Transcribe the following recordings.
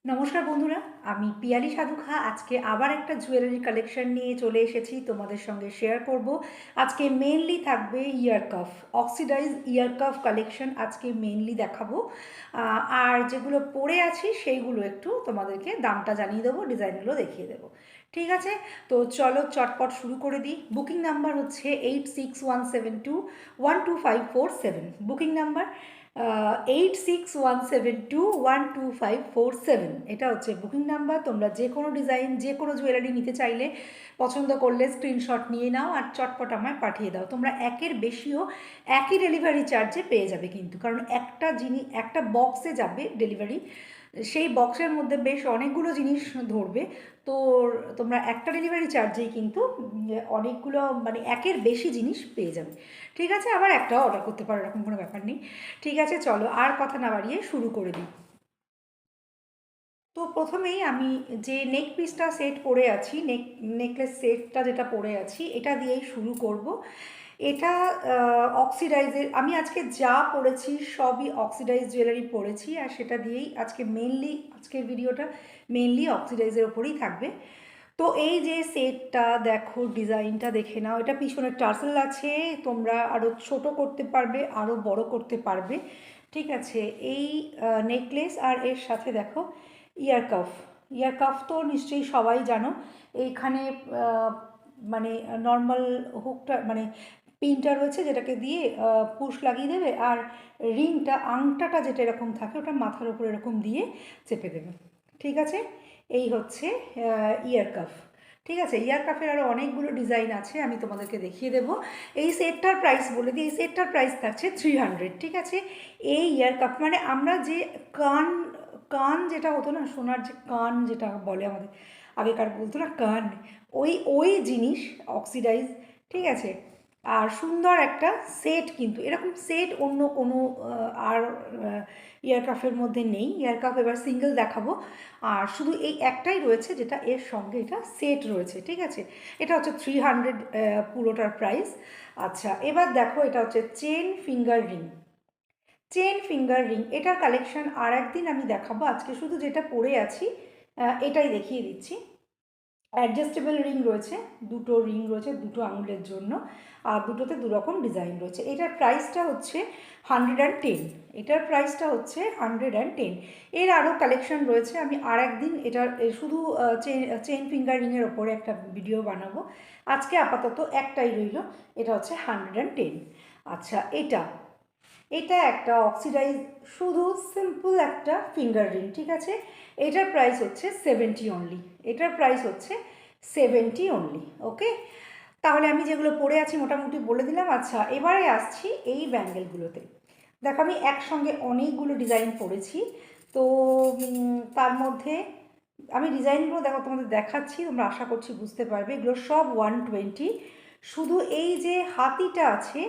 নমস্কার বন্ধুরা, আমি পিয়ালি সাধুখা আজকে আবার একটা জুয়েলারি কালেকশন নিয়ে চলে এসেছি তোমাদের সঙ্গে শেয়ার করব। আজকে মেনলি থাকবে ইয়ার কাফ, অক্সিডাইজ ইয়ার কাফ কালেকশন আজকে মেনলি দেখাবো। আর যেগুলো পরে আছি সেইগুলো একটু তোমাদেরকে দামটা জানিয়ে দেবো, ডিজাইনগুলো দেখিয়ে দেবো। ঠিক আছে, তো চলো চটপট শুরু করে দিই। বুকিং নাম্বার হচ্ছে 8617212547, বুকিং নাম্বার 8617212547। এটা হচ্ছে বুকিং নাম্বার। তোমরা যে কোনো ডিজাইন, যে কোনো জুয়েলারি নিতে চাইলে পছন্দ করলে স্ক্রিনশট নিয়ে নাও আর চটপট আমায় পাঠিয়ে দাও। তোমরা একের বেশিও একই ডেলিভারি চার্জে পেয়ে যাবে কিন্তু, কারণ একটা জিনিস একটা বক্সে যাবে ডেলিভারি, সেই বক্সের মধ্যে বেশ অনেকগুলো জিনিস ধরবে। তো তোমরা একটা ডেলিভারি চার্জেই কিন্তু অনেকগুলো মানে একের বেশি জিনিস পেয়ে যাবে। ঠিক আছে, আবার একটাও অর্ডার করতে পারো, এরকম কোনো ব্যাপার নেই। ঠিক আছে, চলো আর কথা না বাড়িয়ে শুরু করে দিই। তো প্রথমেই আমি যে নেক পিসটা সেট পরে আছি, নেকলেস সেটটা যেটা পরে আছি, এটা দিয়েই শুরু করব। এটা অক্সিডাইজের, আমি আজকে যা পরেছি সবই অক্সিডাইজ জুয়েলারি পরেছি, আর সেটা দিয়েই আজকে মেনলি, আজকের ভিডিওটা মেনলি অক্সিডাইজের ওপরেই থাকবে। তো এই যে সেটটা দেখো, ডিজাইনটা দেখে নাও। এটা পিছনে টার্সেল আছে, তোমরা আরও ছোট করতে পারবে, আরও বড় করতে পারবে। ঠিক আছে, এই নেকলেস আর এর সাথে দেখো ইয়ার কাফ। ইয়ার কাফ তো নিশ্চয়ই সবাই জানো। এইখানে মানে নর্মাল হুকটা মানে পিনটা রয়েছে, যেটাকে দিয়ে পুশ লাগিয়ে দেবে, আর রিংটা আংটাটা যেটা এরকম থাকে ওটা মাথার উপর এরকম দিয়ে চেপে দেবে। ঠিক আছে, এই হচ্ছে ইয়ার কাফ। ঠিক আছে, ইয়ার কাফের আরও অনেকগুলো ডিজাইন আছে, আমি তোমাদেরকে দেখিয়ে দেবো। এই সেটটার প্রাইস বলে দিই, এই সেটটার প্রাইস থাকছে 300। ঠিক আছে, এই ইয়ার কাফ মানে আমরা যে কান, কান যেটা হতো না, সোনার যে কান যেটা বলে আমাদের আগেকার বলতো না কান, ওই ওই জিনিস অক্সিডাইজ। ঠিক আছে, আর সুন্দর একটা সেট, কিন্তু এরকম সেট অন্য কোনো আর এয়ারক্রাফটের মধ্যে নেই। এয়ারক্রাফট এবার সিঙ্গেল দেখাবো, আর শুধু এই একটাই রয়েছে যেটা এর সঙ্গে এটা সেট রয়েছে। ঠিক আছে, এটা হচ্ছে 300 পুরোটার প্রাইস। আচ্ছা, এবার দেখো, এটা হচ্ছে chain finger ring. Chain finger ring এটার কালেকশন আর একদিন আমি দেখাবো, আজকে শুধু যেটা পরে আছি এটাই দেখিয়ে দিচ্ছি। অ্যাডজাস্টেবল রিং রয়েছে, দুটো রিং রয়েছে দুটো আঙুলের জন্য, আর দুটোতে দুরকম ডিজাইন রয়েছে। এটার প্রাইসটা হচ্ছে 110। এটার প্রাইসটা হচ্ছে 110। এর আরও কালেকশন রয়েছে, আমি আর একদিন এটার শুধু চেন ফিঙ্গার রিংয়ের ওপরে একটা ভিডিও বানাবো। আজকে আপাতত একটাই রইল, এটা হচ্ছে 110। আচ্ছা, এটা এটা একটা অক্সিডাইজ শুধু সিম্পল একটা ফিঙ্গার রিং। ঠিক আছে, এটার প্রাইস হচ্ছে 70 অনলি। এটার প্রাইস হচ্ছে 70 অনলি। ওকে, তাহলে আমি যেগুলো পরে আছি মোটামুটি বলে দিলাম। আচ্ছা, এবারে আসছি এই ব্যাঙ্গেলগুলোতে। দেখো, আমি একসঙ্গে অনেকগুলো ডিজাইন পরেছি, তো তার মধ্যে আমি ডিজাইনগুলো দেখো তোমাদের দেখাচ্ছি, তোমরা আশা করছি বুঝতে পারবে। এগুলো সব 120। শুধু এই যে হাতিটা আছে,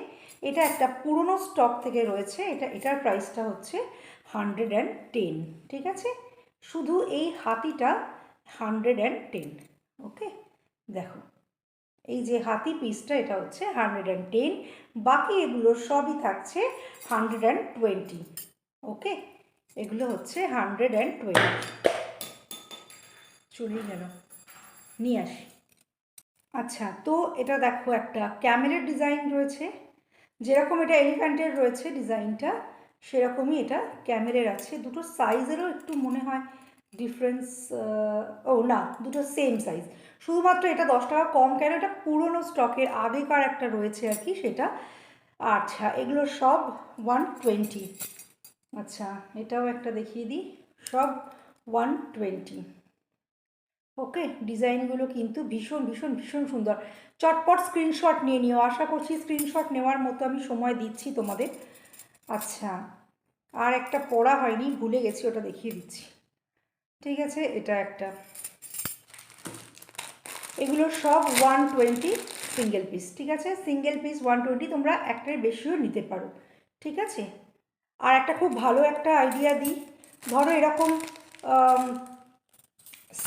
এটা একটা পুরনো স্টক থেকে রয়েছে, এটার প্রাইসটা হচ্ছে 110। ঠিক আছে, শুধু এই হাতিটা 110। ওকে, দেখো এই যে হাতি পিসটা, এটা হচ্ছে 110। বাকি এগুলো সবই থাকছে 120। ওকে, এগুলো হচ্ছে 120। চলেই গেল, নিয়ে আসি। আচ্ছা, তো এটা দেখো একটা ক্যামেলের ডিজাইন রয়েছে, যেরকম এটা এলিফ্যান্টের রয়েছে ডিজাইনটা, সেরকমই এটা ক্যামেলের আছে। দুটো সাইজেরও একটু মনে হয় ডিফারেন্স, ও না, দুটো সেম সাইজ, শুধুমাত্র এটা 10 টাকা কম কেন, এটা পুরনো স্টকের আগেকার একটা রয়েছে আর কি সেটা। আচ্ছা, এগুলো সব 120। আচ্ছা, এটাও একটা দেখিয়ে দিই, সব 120। ওকে, ডিজাইনগুলো কিন্তু ভীষণ ভীষণ ভীষণ সুন্দর। চটপট স্ক্রিনশট নিয়ে নিও, আশা করছি স্ক্রিনশট নেওয়ার মতো আমি সময় দিচ্ছি তোমাদের। আচ্ছা, আর একটা পড়া হয়নি, ভুলে গেছি, ওটা দেখিয়ে দিচ্ছি। ঠিক আছে, এটা একটা, এগুলো সব 120 সিঙ্গেল পিস। ঠিক আছে, সিঙ্গেল পিস 120, তোমরা একটার বেশিও নিতে পারো। ঠিক আছে, আর একটা খুব ভালো একটা আইডিয়া দিই। ধরো এরকম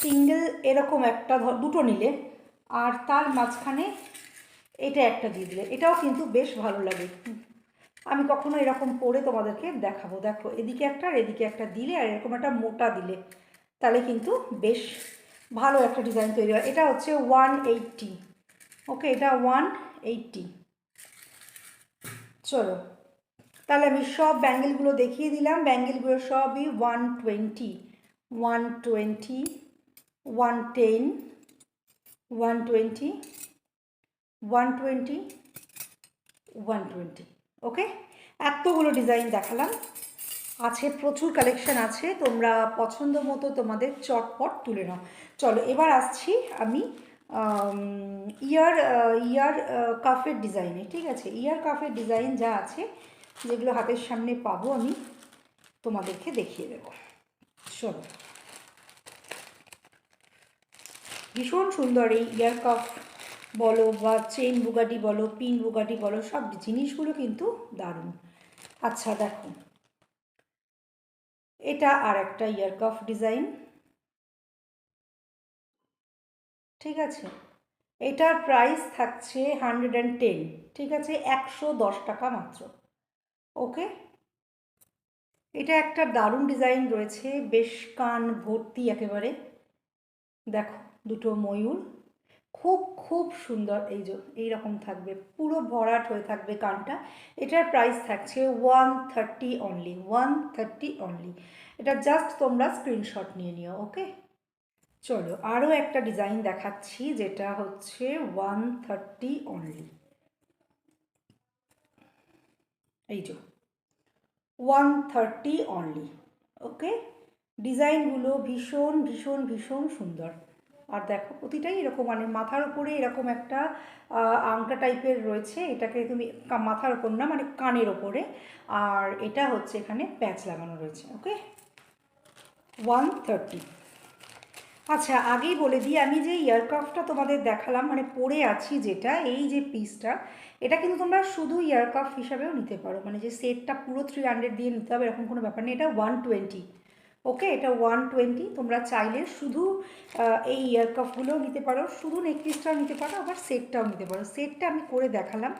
সিঙ্গেল এরকম একটা দুটো নিলে, আর তার মাঝখানে এটা একটা দিয়ে দিলে, এটাও কিন্তু বেশ ভালো লাগে। আমি কখনো এরকম পরে তোমাদেরকে দেখাবো। দেখো, এদিকে একটা আর এদিকে একটা দিলে, আর এরকম একটা মোটা দিলে, তাহলে কিন্তু বেশ ভালো একটা ডিজাইন তৈরি হয়। এটা হচ্ছে 180। ওকে, এটা 180। চলো, তাহলে আমি সব ব্যাঙ্গেলগুলো দেখিয়ে দিলাম। ব্যাঙ্গেলগুলো সবই 120, 120, 110, 120, 120, 120। ওকে, এতগুলো ডিজাইন দেখালাম। আছে, প্রচুর কালেকশন আছে, তোমরা পছন্দ মতো তোমাদের চটপট তুলে নাও। চলো, এবার আসছি আমি ইয়ার ইয়ার কাফের ডিজাইনে। ঠিক আছে, ইয়ার কাফের ডিজাইন যা আছে, যেগুলো হাতের সামনে পাবো, আমি তোমাদেরকে দেখিয়ে দেবো। চলো, ভীষণ সুন্দর এই ইয়ার কাফ বলো বা চেন বুগাটি বলো, পিন বুগাটি বলো, সব জিনিসগুলো কিন্তু দারুণ। আচ্ছা দেখো, এটা আর একটা ইয়ার কাফ ডিজাইন। ঠিক আছে, এটার প্রাইস থাকছে 110। ঠিক আছে, 110 টাকা মাত্র। ওকে, এটা একটা দারুণ ডিজাইন রয়েছে, বেশ কান ভর্তি একেবারে। দেখো, দুটো ময়ূর, খুব খুব সুন্দর। এই যে এইরকম থাকবে, পুরো ভরাট হয়ে থাকবে কানটা। এটার প্রাইস থাকছে 130 অনলি, 130 অনলি। এটা জাস্ট তোমরা স্ক্রিনশট নিয়ে নিও। ওকে, চলো আরও একটা ডিজাইন দেখাচ্ছি, যেটা হচ্ছে 130 অনলি। এই যে 130 অনলি। ওকে, ডিজাইনগুলো ভীষণ ভীষণ ভীষণ সুন্দর। আর দেখো, প্রতিটাই এরকম, মানে মাথার উপরে এরকম একটা আংটা টাইপের রয়েছে। এটাকে তুমি মাথার ওপর না, মানে কানের ওপরে, আর এটা হচ্ছে এখানে প্যাচ লাগানো রয়েছে। ওকে, 130। আচ্ছা, আগেই বলে দিই, আমি যে ইয়ারকাফটা তোমাদের দেখালাম, মানে পরে আছি যেটা, এই যে পিসটা, এটা কিন্তু তোমরা শুধু ইয়ারকাফ হিসাবেও নিতে পারো, মানে যে সেটটা পুরো 300 দিয়ে নিতে হবে এরকম কোনো ব্যাপার নেই। এটা 120। ওকে, এটা 120। তোমরা চাইলে শুধু এই ইয়ারকাফগুলোও নিতে পারো, শুধু নেকপিসটাও নিতে পারো, আবার সেটটাও নিতে পারো। সেটটা আমি করে দেখালাম,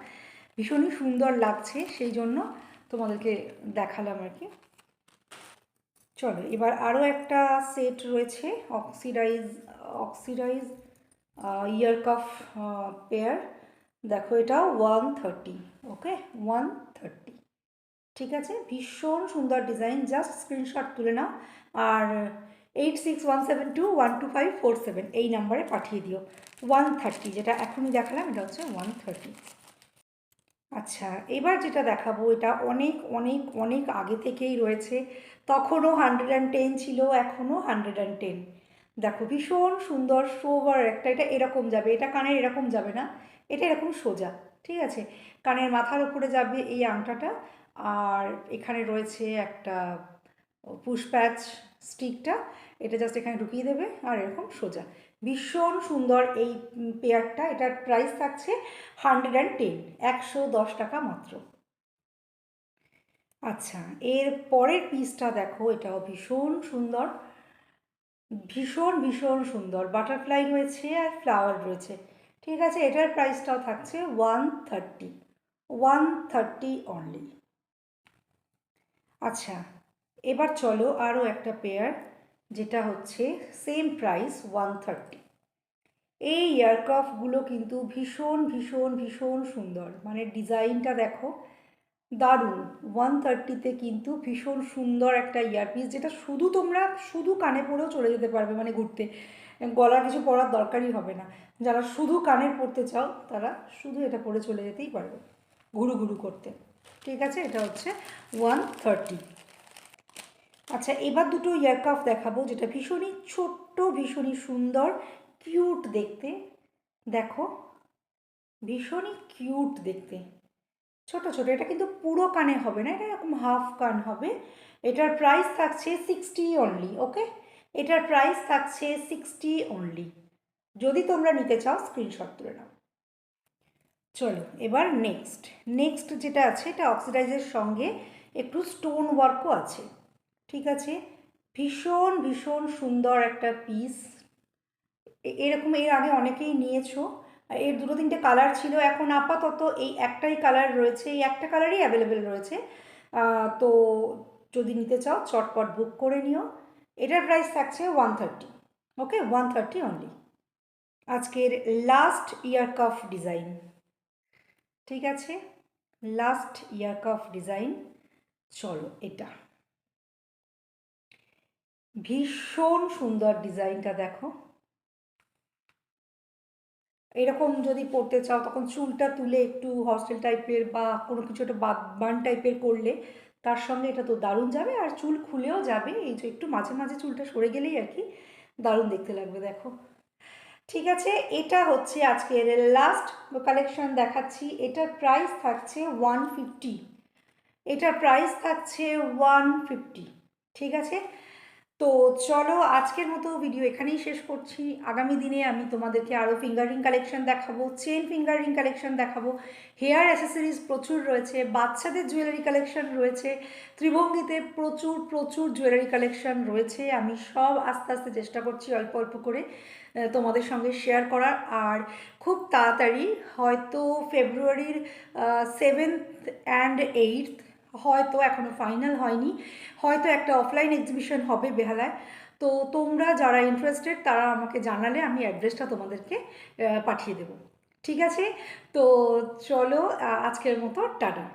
ভীষণই সুন্দর লাগছে, সেই জন্য তোমাদেরকে দেখালাম আর কি। চলো, এবার আরও একটা সেট রয়েছে, অক্সিডাইজ ইয়ার কাফ পেয়ার। দেখো, এটা 130। ওকে, 130। ঠিক আছে, ভীষণ সুন্দর ডিজাইন, জাস্ট স্ক্রিনশট তুলে নাও আর 8617212547 এই নাম্বারে পাঠিয়ে দিও। 130, যেটা এখনই দেখালাম, এটা হচ্ছে 130। আচ্ছা, এবার যেটা দেখাবো, এটা অনেক অনেক অনেক আগে থেকেই রয়েছে, তখনও 110 ছিল, এখনও 110। দেখো, ভীষণ সুন্দর সোবার একটা, এটা এরকম যাবে, এটা কানের এরকম যাবে না, এটা এরকম সোজা। ঠিক আছে, কানের মাথার উপরে যাবে এই আংটাটা, আর এখানে রয়েছে একটা পুশ প্যাচ স্টিকটা, এটা জাস্ট এখানে ঢুকিয়ে দেবে, আর এরকম সোজা। ভীষণ সুন্দর এই পেয়ারটা। এটার প্রাইস থাকছে 110, 110 টাকা মাত্র। আচ্ছা, এর পরের পিসটা দেখো, এটাও ভীষণ সুন্দর, ভীষণ ভীষণ সুন্দর। বাটারফ্লাই রয়েছে আর ফ্লাওয়ার রয়েছে। ঠিক আছে, এটার প্রাইসটাও থাকছে 130, 130 অনলি। আচ্ছা, এবার চলো আরও একটা পেয়ার, যেটা হচ্ছে সেম প্রাইস 130। এই ইয়ারক্রাফটগুলো কিন্তু ভীষণ ভীষণ ভীষণ সুন্দর, মানে ডিজাইনটা দেখো, দারুণ। 130-তে কিন্তু ভীষণ সুন্দর একটা ইয়ারপিস, যেটা শুধু তোমরা শুধু কানে পরেও চলে যেতে পারবে, মানে ঘুরতে গলার কিছু পরার দরকারই হবে না। যারা শুধু কানে পরতে চাও, তারা শুধু এটা পরে চলে যেতেই পারবে ঘুরু ঘুরু করতে। ঠিক আছে, এটা হচ্ছে 130। আচ্ছা, এবার দুটো ইয়ারকাফ দেখাবো, যেটা ভীষণই ছোট্ট, ভীষণই সুন্দর, কিউট দেখতে। দেখো, ভীষণই কিউট দেখতে, ছোট ছোট। এটা কিন্তু পুরো কানে হবে না, এটা এরকম হাফ কান হবে। এটার প্রাইস থাকছে 60 অনলি। ওকে, এটার প্রাইস থাকছে 60 অনলি। যদি তোমরা নিতে চাও, স্ক্রিনশট তুলে নাও। চলো, এবার নেক্সট নেক্সট যেটা আছে, এটা অক্সিডাইজের সঙ্গে একটু স্টোন ওয়ার্কও আছে। ঠিক আছে, ভীষণ ভীষণ সুন্দর একটা পিস। এরকম এর আগে অনেকেই নিয়েছো। এর দুটো তিনটে কালার ছিল, এখন আপাতত এই একটাই কালার রয়েছে, এই একটা কালারই অ্যাভেলেবেল রয়েছে। তো যদি নিতে চাও, চটপট বুক করে নিও। এটার প্রাইস থাকছে 130। ওকে, 130 অনলি। আজকের লাস্ট ইয়ার কাফ ডিজাইন, ঠিক আছে, লাস্ট ইয়ার কাফ ডিজাইন। চলো, এটা ভীষণ সুন্দর ডিজাইনটা দেখো। এরকম যদি পরতে চাও তখন চুলটা তুলে একটু হস্টেল টাইপের বা কোনো কিছু একটা বান টাইপের করলে তার সঙ্গে এটা তো দারুণ যাবে, আর চুল খুলেও যাবে। এই যে একটু মাঝে মাঝে চুলটা সরে গেলেই আর কি দারুণ দেখতে লাগবে, দেখো। ঠিক আছে, এটা হচ্ছে আজকের লাস্ট কালেকশন দেখাচ্ছি। এটার প্রাইস থাকছে 150। এটার প্রাইস থাকছে 150, ঠিক আছে। তো চলো, আজকের মতো ভিডিও এখানেই শেষ করছি। আগামী দিনে আমি তোমাদেরকে আরও ফিঙ্গারিং কালেকশন দেখাবো, চেন ফিঙ্গারিং কালেকশন দেখাবো, হেয়ার অ্যাসেসরিজ প্রচুর রয়েছে, বাচ্চাদের জুয়েলারি কালেকশন রয়েছে, ত্রিভঙ্গিতে প্রচুর প্রচুর জুয়েলারি কালেকশন রয়েছে। আমি সব আস্তে আস্তে চেষ্টা করছি অল্প অল্প করে তোমাদের সঙ্গে শেয়ার করার। আর খুব তাড়াতাড়ি, হয়তো ফেব্রুয়ারির 7th অ্যান্ড 8th, হয়তো এখনও ফাইনাল হয়নি, হয়তো একটা অফলাইন এক্সিবিশন হবে বেহালায়। তো তোমরা যারা ইন্টারেস্টেড তারা আমাকে জানালে আমি অ্যাড্রেসটা তোমাদেরকে পাঠিয়ে দেবো, ঠিক আছে। তো চলো, আজকের মতো টাটা।